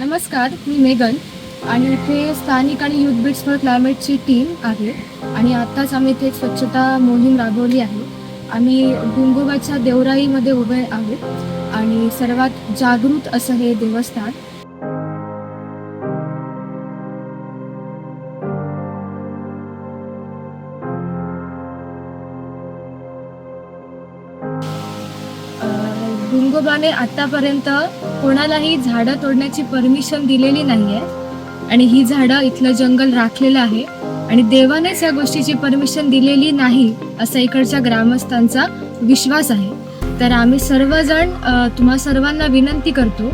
नमस्कार, मी मेगन आणि इथे स्थानिक आणि युथ बीट्स फॉर क्लायमेटची टीम आहे आणि आत्ताच आम्ही इथे एक स्वच्छता मोहीम राबवली आहे. आम्ही डोंगोबाच्या देवराईमध्ये उभे आहोत आणि सर्वात जागृत असं हे देवस्थान. डोंगोबाने आतापर्यंत कोणालाही झाडं तोडण्याची परमिशन दिलेली नाही आहे आणि ही झाडं इथलं जंगल राखलेलं आहे आणि देवानेच या गोष्टीची परमिशन दिलेली नाही असा इकडच्या ग्रामस्थांचा विश्वास आहे. तर आम्ही सर्वजण तुम्हा सर्वांना विनंती करतो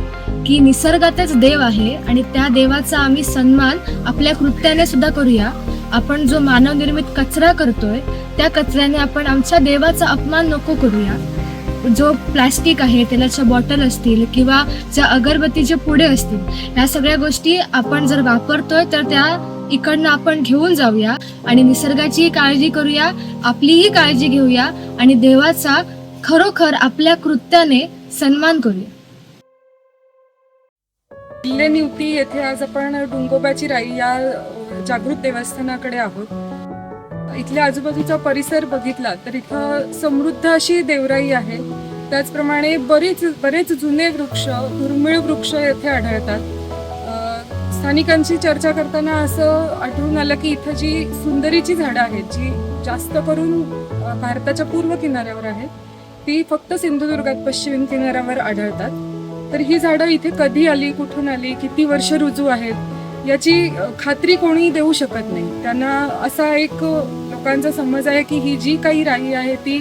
की निसर्गातच देव आहे आणि त्या देवाचा आम्ही सन्मान आपल्या कृत्याने सुद्धा करूया. आपण जो मानवनिर्मित कचरा करतोय त्या कचऱ्याने आपण आमच्या देवाचा अपमान नको करूया. जो प्लॅस्टिक आहे, तेलाच्या बॉटल असतील किंवा ज्या अगरबत्तीचे पुडे असतील, ह्या सगळ्या गोष्टी आपण जर वापरतोय तर त्या इकडनं आपण घेऊन जाऊया आणि निसर्गाचीही काळजी करूया, आपलीही काळजी घेऊया आणि देवाचा खरोखर आपल्या कृत्याने सन्मान करूया. किल्ले निवती येथे आज आपण डोंगोबाची राई या जागृत देवस्थानाकडे आहोत. इथल्या आजूबाजूचा परिसर बघितला तर इथं समृद्ध अशी देवराई आहे. त्याचप्रमाणे बरेच जुने वृक्ष, दुर्मिळ वृक्ष येथे आढळतात. स्थानिकांची चर्चा करताना असं आढळून आलं की इथं जी सुंदरीची झाडं आहेत, जी जास्त करून भारताच्या पूर्व किनाऱ्यावर आहेत, ती फक्त सिंधुदुर्गात पश्चिम किनाऱ्यावर आढळतात. तर ही झाडं इथे कधी आली, कुठून आली, किती वर्ष रुजू आहेत याची खात्री कोणी देऊ शकत नाही. त्यांना असा एक लोकांचा समज आहे की ही जी काही राई आहे ती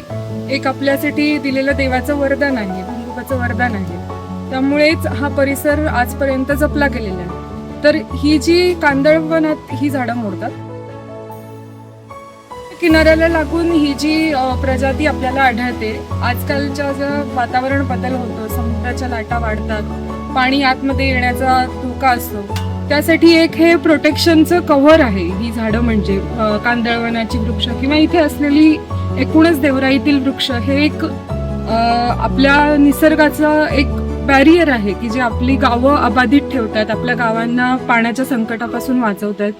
एक आपल्यासाठी दिलेलं देवाचं वरदान आहे, डोंगोबाचं वरदान आहे. त्यामुळेच हा परिसर आजपर्यंत जपला गेलेला आहे. तर ही जी कांदळवनात ही झाडं मोडतात, किनाऱ्याला लागून ही जी प्रजाती आपल्याला आढळते. आजकालच्या जर वातावरण बदल होतो, समुद्राच्या लाटा वाढतात, पाणी आतमध्ये येण्याचा धोका असतो, त्यासाठी एक हे प्रोटेक्शनचं कव्हर आहे ही झाडं, म्हणजे कांदळवनाची वृक्ष किंवा इथे असलेली एकूणच देवराईतील वृक्ष हे एक आपल्या निसर्गाचा एक बॅरियर आहे की जे आपली गावं अबाधित ठेवतात, आपल्या गावांना पाण्याच्या संकटापासून वाचवतात.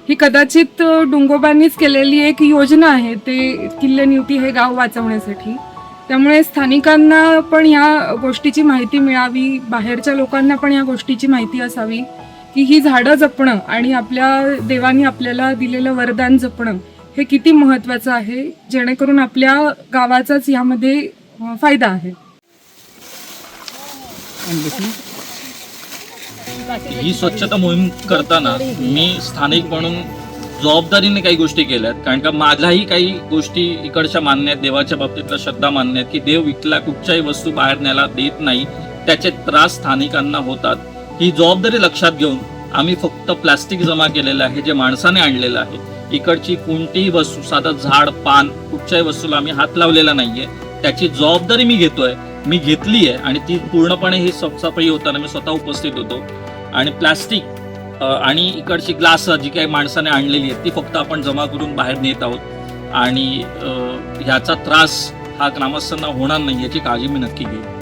ही कदाचित डोंगोबांनीच केलेली एक योजना आहे ते किल्ले निवती हे गाव वाचवण्यासाठी. त्यामुळे स्थानिकांना पण या गोष्टीची माहिती मिळावी, बाहेरच्या लोकांना पण या गोष्टीची माहिती असावी की ही झाडं जपणं आणि आपल्या देवानी आपल्याला दिलेलं वरदान जपणं हे किती महत्त्वाचं आहे, जेणेकरून आपल्या गावाचाच यामध्ये फायदा आहे. ही स्वच्छता मोहीम करताना मी स्थानिक म्हणून जबाबदारीने काही गोष्टी केल्यात, कारण का माझ्याही काही गोष्टी इकडच्या मान्य आहेत, देवाच्या बाबतीतल्या श्रद्धा मान्य आहेत की देव इथला कुठच्याही वस्तू बाहेर न्यायला देत नाही, त्याचे त्रास स्थानिकांना होतात. ही जबाबदारी लक्षात घेऊन आम्ही फक्त प्लास्टिक जमा केलेलं आहे जे माणसाने आणलेलं आहे. इकडची कोणतीही वस्तू, साधं झाड, पान, कुठच्याही वस्तूला आम्ही हात लावलेला नाहीये. त्याची जबाबदारी मी घेतली आहे आणि ती पूर्णपणे ही साफसफाई होताना मी स्वतः उपस्थित होतो. आणि प्लास्टिक आणि इकडची ग्लास जी काही माणसाने आणलेली आहे ती फक्त आपण जमा करून बाहेर नेत आहोत आणि ह्याचा त्रास हा ग्रामस्थांना होणार नाही याची काळजी मी नक्की घेईन.